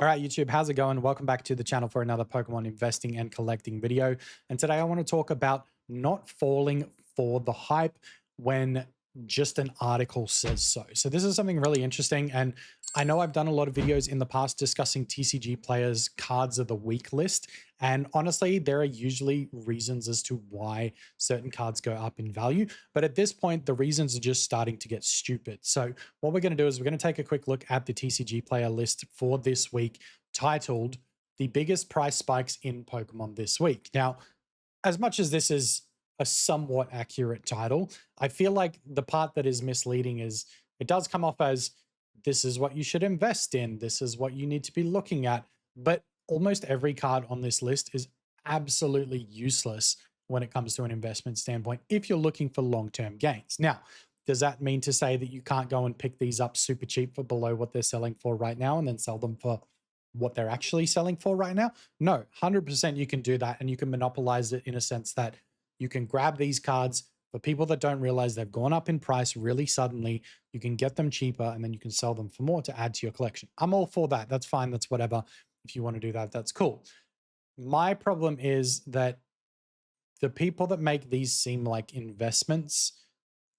All right, YouTube, how's it going? Welcome back to the channel for another Pokemon investing and collecting video. And today I want to talk about not falling for the hype when just an article says so. So this is something really interesting. And I know I've done a lot of videos in the past discussing TCG players' cards of the week list. And honestly, there are usually reasons as to why certain cards go up in value. But at this point, the reasons are just starting to get stupid. So what we're going to do is we're going to take a quick look at the TCG player list for this week, titled The Biggest Price Spikes in Pokemon This Week. Now, as much as this is a somewhat accurate title, I feel like the part that is misleading is it does come off as this is what you should invest in, this is what you need to be looking at. But almost every card on this list is absolutely useless when it comes to an investment standpoint if you're looking for long-term gains. Now, does that mean to say that you can't go and pick these up super cheap for below what they're selling for right now and then sell them for what they're actually selling for right now? No, 100% you can do that, and you can monopolize it in a sense that you can grab these cards for people that don't realize they've gone up in price really suddenly. You can get them cheaper and then you can sell them for more to add to your collection. I'm all for that. That's fine. That's whatever. If you want to do that, that's cool. My problem is that the people that make these seem like investments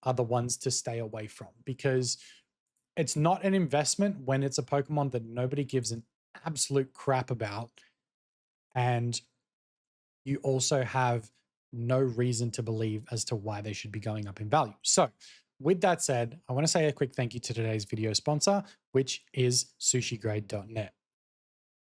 are the ones to stay away from, because it's not an investment when it's a Pokemon that nobody gives an absolute crap about. And you also have no reason to believe as to why they should be going up in value. So with that said, I want to say a quick thank you to today's video sponsor, which is Sushigrade.net.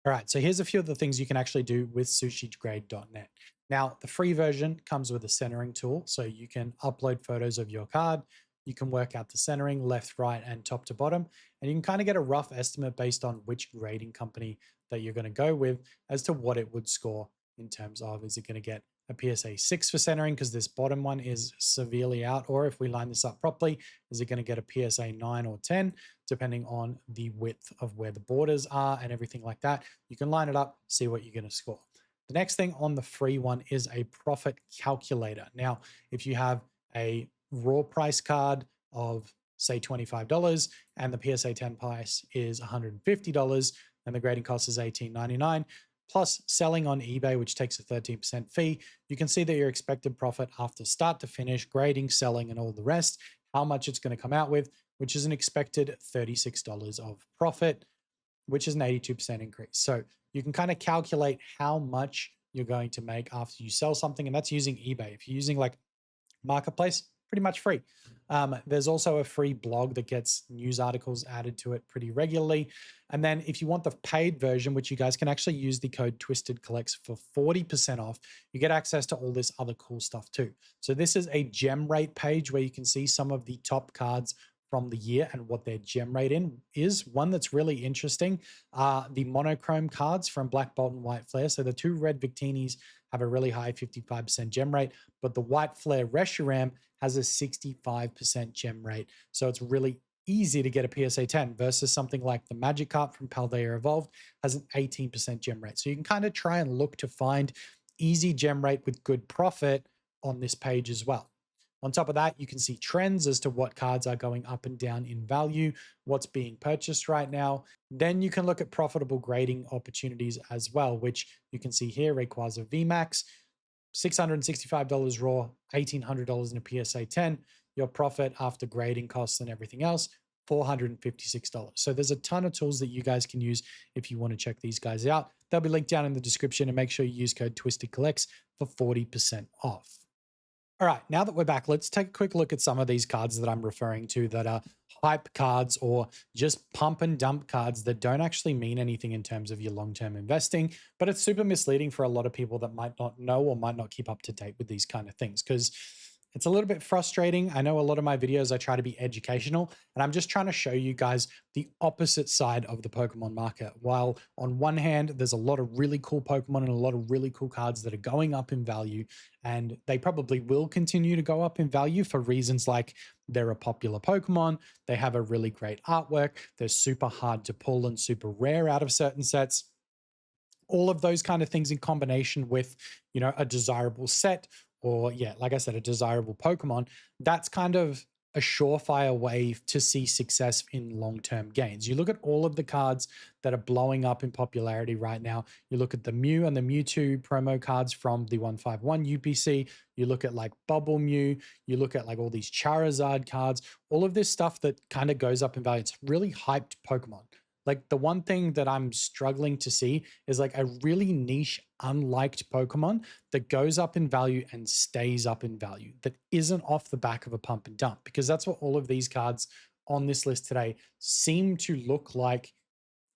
All right, so here's a few of the things you can actually do with Sushigrade.net. Now, the free version comes with a centering tool, so you can upload photos of your card. You can work out the centering left, right, and top to bottom, and you can kind of get a rough estimate based on which grading company that you're going to go with as to what it would score in terms of, is it going to get a PSA 6 for centering because this bottom one is severely out, or if we line this up properly, is it going to get a PSA 9 or 10, depending on the width of where the borders are and everything like that. You can line it up, see what you're going to score. The next thing on the free one is a profit calculator. Now, if you have a raw price card of say $25 and the PSA 10 price is $150 and the grading cost is $18.99, plus selling on eBay, which takes a 13% fee, you can see that your expected profit after start to finish, grading, selling, and all the rest, how much it's going to come out with, which is an expected $36 of profit, which is an 82% increase. So you can kind of calculate how much you're going to make after you sell something, and that's using eBay. If you're using like Marketplace, pretty much free. There's also a free blog that gets news articles added to it pretty regularly. And then if you want the paid version, which you guys can actually use the code TWISTEDCollects for 40% off, you get access to all this other cool stuff too. So this is a gem rate page where you can see some of the top cards from the year and what their gem rate in is. One that's really interesting are the monochrome cards from Black Bolt and White Flare. So the two red Victinis have a really high 55% gem rate, but the White Flare Reshiram has a 65% gem rate. So it's really easy to get a PSA 10 versus something like the Magikarp from Paldea Evolved has an 18% gem rate. So you can kind of try and look to find easy gem rate with good profit on this page as well. On top of that, you can see trends as to what cards are going up and down in value, what's being purchased right now. Then you can look at profitable grading opportunities as well, which you can see here, Rayquaza VMAX, $665 raw, $1,800 in a PSA 10. Your profit after grading costs and everything else, $456. So there's a ton of tools that you guys can use if you want to check these guys out. They'll be linked down in the description, and make sure you use code TWISTEDCollects for 40% off. All right, now that we're back, let's take a quick look at some of these cards that I'm referring to that are hype cards or just pump and dump cards that don't actually mean anything in terms of your long-term investing, but it's super misleading for a lot of people that might not know or might not keep up to date with these kind of things, because it's a little bit frustrating. I know a lot of my videos, I try to be educational, and I'm just trying to show you guys the opposite side of the Pokemon market. While on one hand, there's a lot of really cool Pokemon and a lot of really cool cards that are going up in value, and they probably will continue to go up in value for reasons like they're a popular Pokemon, they have a really great artwork, they're super hard to pull and super rare out of certain sets. All of those kind of things in combination with, you know, a desirable set, or yeah, like I said, a desirable Pokemon, that's kind of a surefire way to see success in long-term gains. You look at all of the cards that are blowing up in popularity right now. You look at the Mew and the Mewtwo promo cards from the 151 UPC. You look at like Bubble Mew. You look at like all these Charizard cards, all of this stuff that kind of goes up in value. It's really hyped Pokemon. Like the one thing that I'm struggling to see is like a really niche, unliked Pokemon that goes up in value and stays up in value, that isn't off the back of a pump and dump, because that's what all of these cards on this list today seem to look like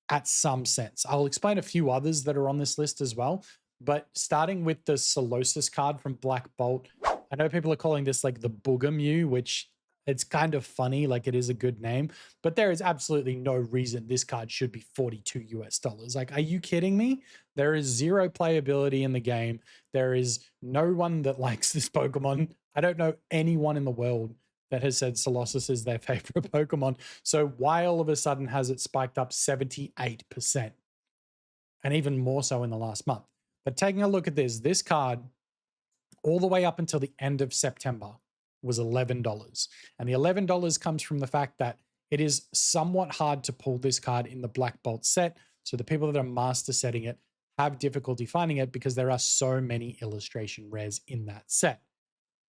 at some sense. I'll explain a few others that are on this list as well, but starting with the Solosis card from Black Bolt, I know people are calling this like the Booger Mew, which it's kind of funny, like it is a good name, but there is absolutely no reason this card should be 42 US dollars. Like, are you kidding me? There is zero playability in the game. There is no one that likes this Pokemon. I don't know anyone in the world that has said Solosis is their favorite Pokemon. So why all of a sudden has it spiked up 78%? And even more so in the last month. But taking a look at this card all the way up until the end of September was $11. And the $11 comes from the fact that it is somewhat hard to pull this card in the Black Bolt set. So the people that are master setting it have difficulty finding it because there are so many illustration rares in that set.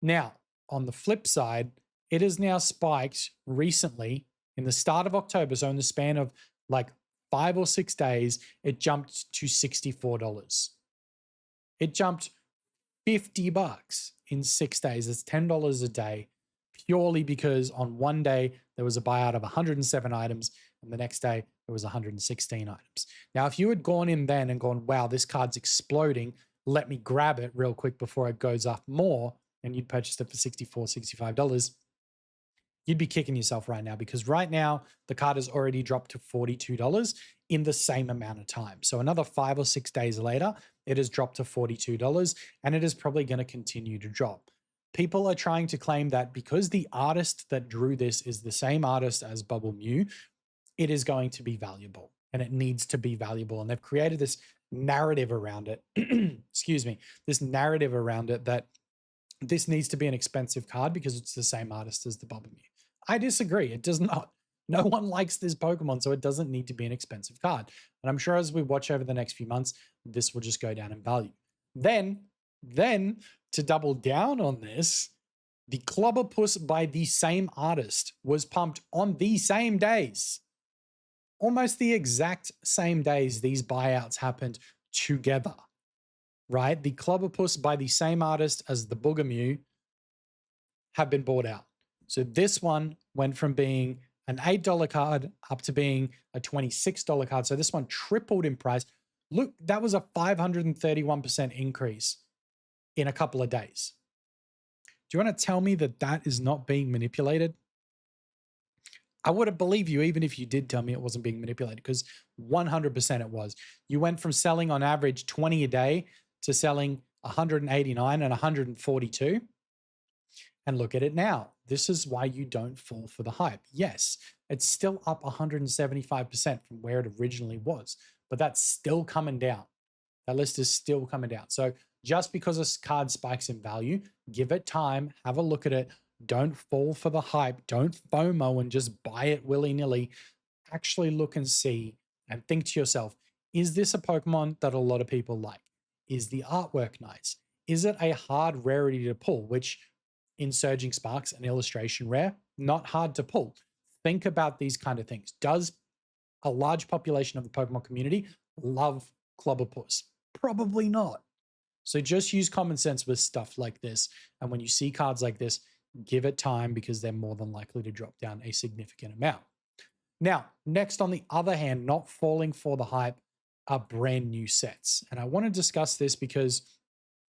Now, on the flip side, it has now spiked recently in the start of October. So in the span of like 5 or 6 days, it jumped to $64. It jumped $50 in 6 days. It's $10 a day, purely because on one day there was a buyout of 107 items, and the next day it was 116 items. Now, if you had gone in then and gone, wow, this card's exploding, let me grab it real quick before it goes up more, and you'd purchased it for $64, $65, you'd be kicking yourself right now, because right now the card has already dropped to $42 in the same amount of time. So another 5 or 6 days later, it has dropped to $42, and it is probably going to continue to drop. People are trying to claim that because the artist that drew this is the same artist as Bubble Mew, it is going to be valuable, and it needs to be valuable. And they've created this narrative around it, excuse me, this narrative around it that this needs to be an expensive card because it's the same artist as the Bubble Mew. I disagree. It does not. No one likes this Pokemon, so it doesn't need to be an expensive card. And I'm sure as we watch over the next few months, this will just go down in value. Then to double down on this, the Clobberpuss by the same artist was pumped on the same days. Almost the exact same days these buyouts happened together, right? The Clobberpuss by the same artist as the Booger Mew have been bought out. So this one went from being an $8 card up to being a $26 card. So this one tripled in price. Look, that was a 531% increase in a couple of days. Do you want to tell me that that is not being manipulated? I wouldn't believe you even if you did tell me it wasn't being manipulated, because 100% it was. You went from selling on average 20 a day to selling 189 and 142. And look at it now. This is why you don't fall for the hype. Yes, it's still up 175% from where it originally was, but that's still coming down. That list is still coming down. So just because a card spikes in value, give it time, have a look at it. Don't fall for the hype. Don't FOMO and just buy it willy-nilly. Actually look and see and think to yourself, is this a Pokemon that a lot of people like? Is the artwork nice? Is it a hard rarity to pull, which in Surging Sparks, an illustration rare, not hard to pull. Think about these kind of things. Does a large population of the Pokemon community love Clobberpuss? Probably not. So just use common sense with stuff like this. And when you see cards like this, give it time, because they're more than likely to drop down a significant amount. Now, next, on the other hand, not falling for the hype are brand new sets. And I want to discuss this because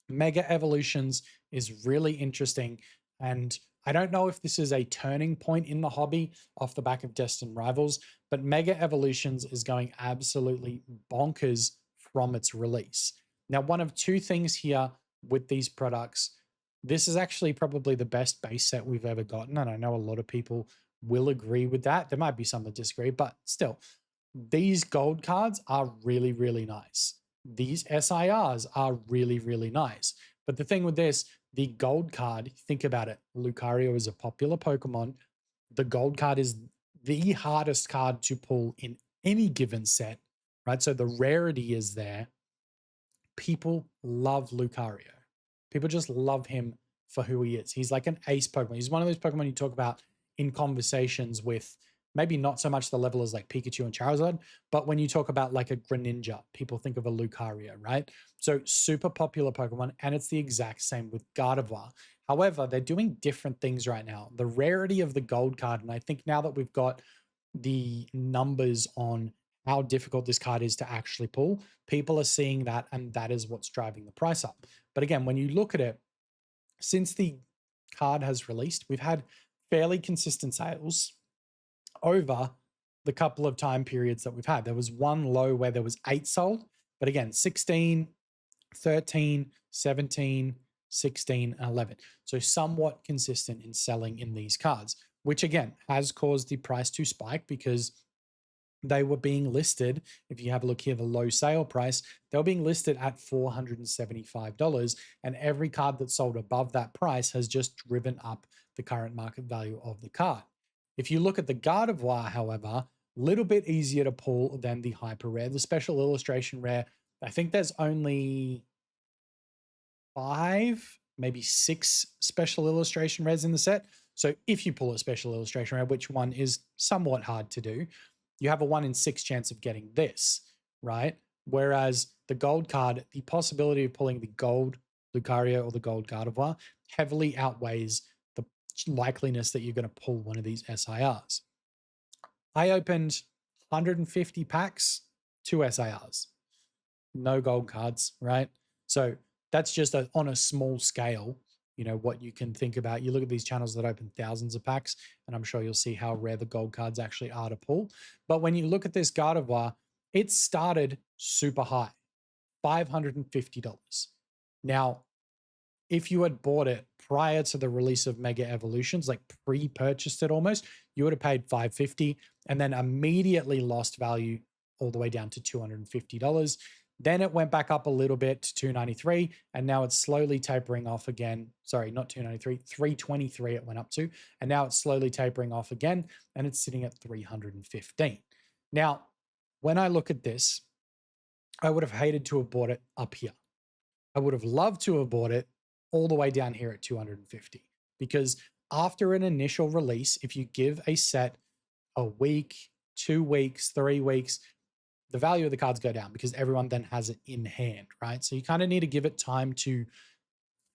Mega Evolutions is really interesting. And I don't know if this is a turning point in the hobby off the back of Destined Rivals, but Mega Evolutions is going absolutely bonkers from its release. Now, one of two things here with these products, this is actually probably the best base set we've ever gotten. And I know a lot of people will agree with that. There might be some that disagree, but still, these gold cards are really, really nice. These SIRs are really, really nice. But the thing with this, The gold card, think about it. Lucario is a popular Pokemon. The gold card is the hardest card to pull in any given set, right? So the rarity is there. People love Lucario. People just love him for who he is. He's like an ace Pokemon. He's one of those Pokemon you talk about in conversations with maybe not so much the level as like Pikachu and Charizard, but when you talk about like a Greninja, people think of a Lucario, right? So super popular Pokemon, and it's the exact same with Gardevoir. However, they're doing different things right now. The rarity of the gold card, and I think now that we've got the numbers on how difficult this card is to actually pull, people are seeing that, and that is what's driving the price up. But again, when you look at it, since the card has released, we've had fairly consistent sales over the couple of time periods that we've had. There was one low where there was 8 sold, but again, 16, 13, 17, 16, and 11. So somewhat consistent in selling in these cards, which again has caused the price to spike because they were being listed. If you have a look here, the low sale price, they were being listed at $475. And every card that sold above that price has just driven up the current market value of the card. If you look at the Gardevoir, however, a little bit easier to pull than the hyper rare. The special illustration rare, I think there's only 5, maybe 6 special illustration rares in the set. So if you pull a special illustration rare, which one is somewhat hard to do, you have a 1 in 6 chance of getting this, right? Whereas the gold card, the possibility of pulling the gold Lucario or the gold Gardevoir heavily outweighs the likeliness that you're going to pull one of these SIRs. I opened 150 packs, 2 SIRs, no gold cards, right? So that's just on a small scale, you know, what you can think about. You look at these channels that open thousands of packs, and I'm sure you'll see how rare the gold cards actually are to pull. But when you look at this Gardevoir, it started super high, $550. Now, if you had bought it prior to the release of Mega Evolutions, like pre-purchased it almost, you would have paid $550 and then immediately lost value all the way down to $250. Then it went back up a little bit to $293, and now it's slowly tapering off again. Sorry, not $293, $323 it went up to, and now it's slowly tapering off again, and it's sitting at $315. Now, when I look at this, I would have hated to have bought it up here. I would have loved to have bought it all the way down here at $250, because after an initial release, if you give a set a week, 2 weeks, 3 weeks, the value of the cards go down because everyone then has it in hand, right? So you kind of need to give it time to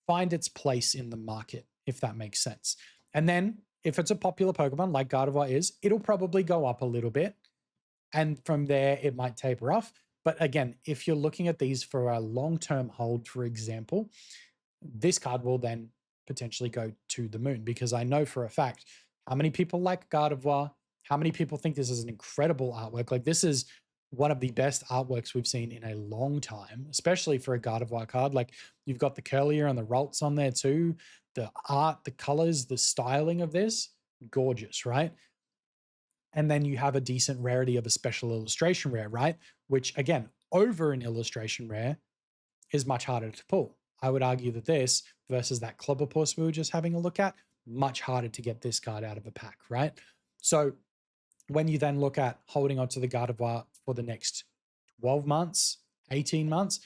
find its place in the market, if that makes sense. And then if it's a popular Pokemon like Gardevoir is, it'll probably go up a little bit. And from there, it might taper off. But again, if you're looking at these for a long-term hold, for example, this card will then potentially go to the moon, because I know for a fact how many people like Gardevoir, how many people think this is an incredible artwork. Like, this is one of the best artworks we've seen in a long time, especially for a Gardevoir card. Like, you've got the curlier and the Ralts on there too. The art, the colors, the styling of this, gorgeous, right? And then you have a decent rarity of a special illustration rare, right? Which again, over an illustration rare is much harder to pull. I would argue that this versus that Clobberpuss we were just having a look at, much harder to get this card out of a pack, right? So when you then look at holding onto the Gardevoir for the next 12 months, 18 months,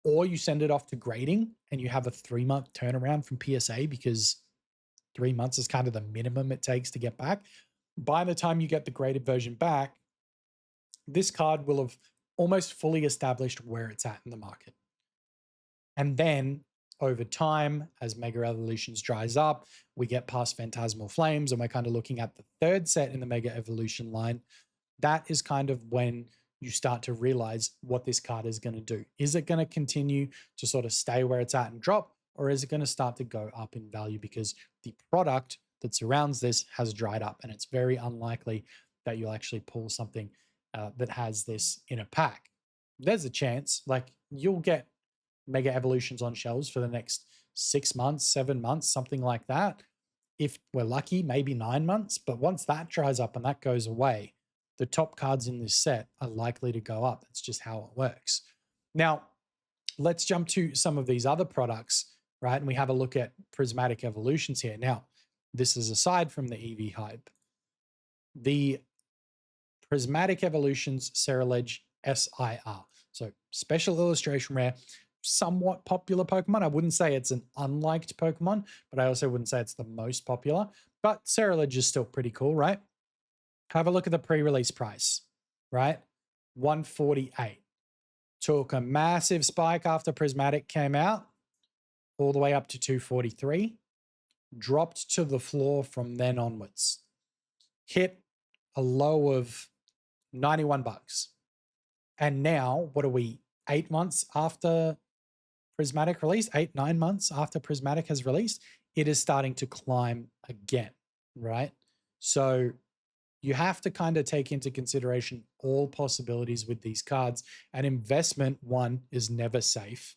or you send it off to grading and you have a 3-month turnaround from PSA, because 3 months is kind of the minimum it takes to get back. By the time you get the graded version back, this card will have almost fully established where it's at in the market. And then over time, as Mega Evolutions dries up, we get past Phantasmal Flames, and we're kind of looking at the 3rd set in the Mega Evolution line. That is kind of when you start to realize what this card is going to do. Is it going to continue to sort of stay where it's at and drop, or is it going to start to go up in value because the product that surrounds this has dried up, and it's very unlikely that you'll actually pull something that has this in a pack? There's a chance, like, you'll get Mega Evolutions on shelves for the next 6 months, 7 months, something like that. If we're lucky, maybe 9 months. But once that dries up and that goes away, the top cards in this set are likely to go up. That's just how it works. Now, let's jump to some of these other products right? And we have a look at Prismatic Evolutions here. Now, this is aside from the EV hype. The Prismatic Evolutions Ceruledge SIR. So special illustration rare, somewhat popular Pokemon. I wouldn't say it's an unliked Pokemon, but I also wouldn't say it's the most popular. But Ceruledge is still pretty cool, right? Have a look at the pre-release price, right? 148. Took a massive spike after Prismatic came out, all the way up to 243. Dropped to the floor from then onwards. Hit a low of 91 bucks. And now, what are we, 8 months after Prismatic released? 8-9 months after Prismatic has released, it is starting to climb again, right? So you have to kind of take into consideration all possibilities with these cards. And investment, one, is never safe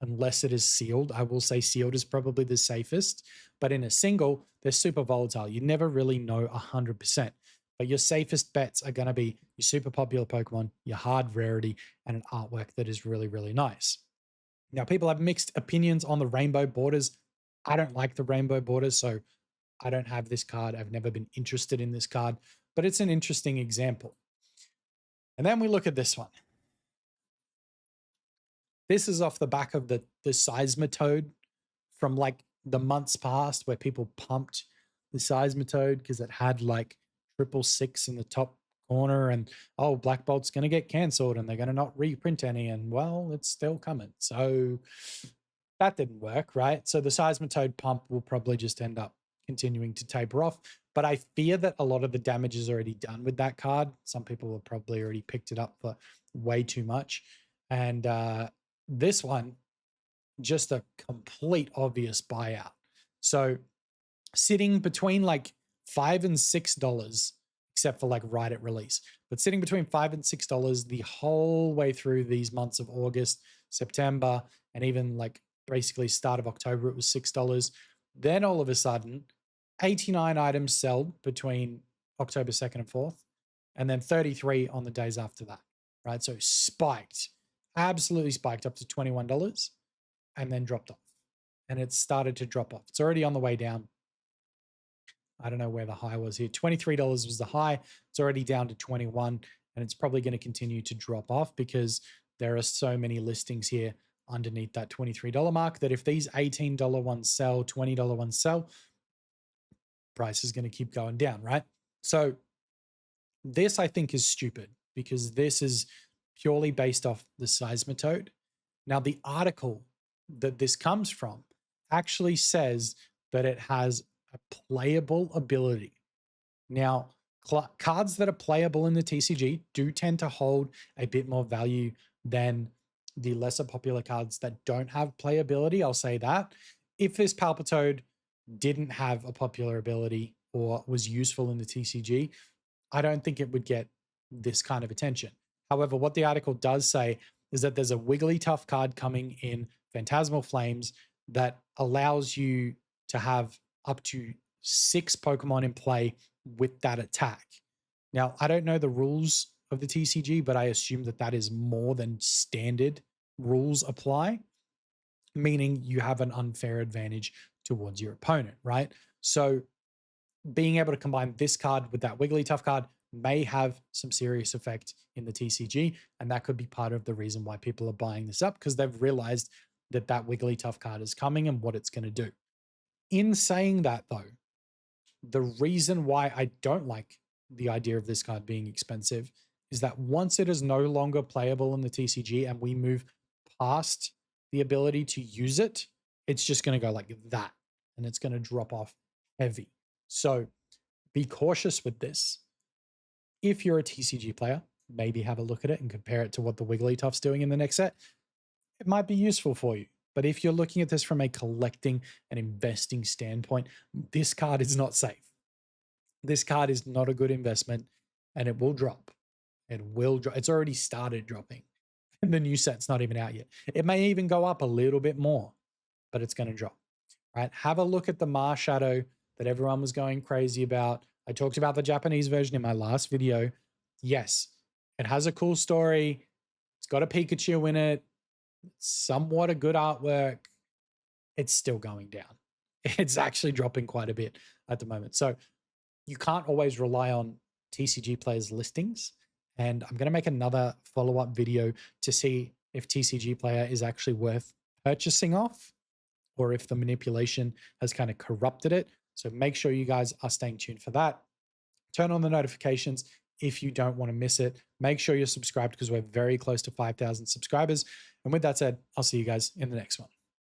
unless it is sealed. I will say sealed is probably the safest, but in a single, they're super volatile. You never really know 100%. But your safest bets are going to be your super popular Pokemon, your hard rarity, and an artwork that is really, really nice. Now, people have mixed opinions on the rainbow borders. I don't like the rainbow borders, so I don't have this card. I've never been interested in this card, but it's an interesting example. And then we look at this one. This is off the back of the Seismitoad from like the months past where people pumped the Seismitoad because it had like 666 in the top corner and, oh, Black Bolt's going to get cancelled and they're going to not reprint any. And well, it's still coming. So that didn't work, right? So the Seismitoad pump will probably just end up continuing to taper off. But I fear that a lot of the damage is already done with that card. Some people have probably already picked it up for way too much. And this one, just a complete obvious buyout. So sitting between like $5 and $6, except for like right at release, but sitting between $5 and $6 the whole way through these months of August, September, and even like basically start of October, it was $6. Then all of a sudden, 89 items sell between October 2nd and 4th, and then 33 on the days after that, right? So spiked, absolutely spiked up to $21 and then dropped off. And it started to drop off. It's already on the way down. I don't know where the high was here. $23 was the high. It's already down to 21, and it's probably going to continue to drop off because there are so many listings here underneath that $23 mark that if these $18 ones sell, $20 ones sell, price is going to keep going down, right? So this I think is stupid because this is purely based off the Seismitoad. Now the article that this comes from actually says that it has a playable ability. Now, cards that are playable in the TCG do tend to hold a bit more value than the lesser popular cards that don't have playability. I'll say that. If this Palpitoad didn't have a popular ability or was useful in the TCG, I don't think it would get this kind of attention. However, what the article does say is that there's a Wigglytuff card coming in Phantasmal Flames that allows you to have up to 6 Pokemon in play with that attack. Now, I don't know the rules of the TCG, but I assume that that is more than standard rules apply, meaning you have an unfair advantage towards your opponent, right? So being able to combine this card with that Wigglytuff card may have some serious effect in the TCG, and that could be part of the reason why people are buying this up, because they've realized that that Wigglytuff card is coming and what it's going to do. In saying that, though, the reason why I don't like the idea of this card being expensive is that once it is no longer playable in the TCG and we move past the ability to use it, it's just going to go like that and it's going to drop off heavy. So be cautious with this. If you're a TCG player, maybe have a look at it and compare it to what the Wigglytuff's doing in the next set. It might be useful for you. But if you're looking at this from a collecting and investing standpoint, this card is not safe. This card is not a good investment and it will drop. It will drop. It's already started dropping and the new set's not even out yet. It may even go up a little bit more, but it's going to drop, right? Have a look at the Marshadow that everyone was going crazy about. I talked about the Japanese version in my last video. Yes, it has a cool story. It's got a Pikachu in it. It's somewhat a good artwork. it's still going down. It's actually dropping quite a bit at the moment. So you can't always rely on TCG players' listings. And I'm going to make another follow-up video to see if TCG player is actually worth purchasing off or if the manipulation has kind of corrupted it. So make sure you guys are staying tuned for that. Turn on the notifications if you don't want to miss it. Make sure you're subscribed because we're very close to 5,000 subscribers. And with that said, I'll see you guys in the next one.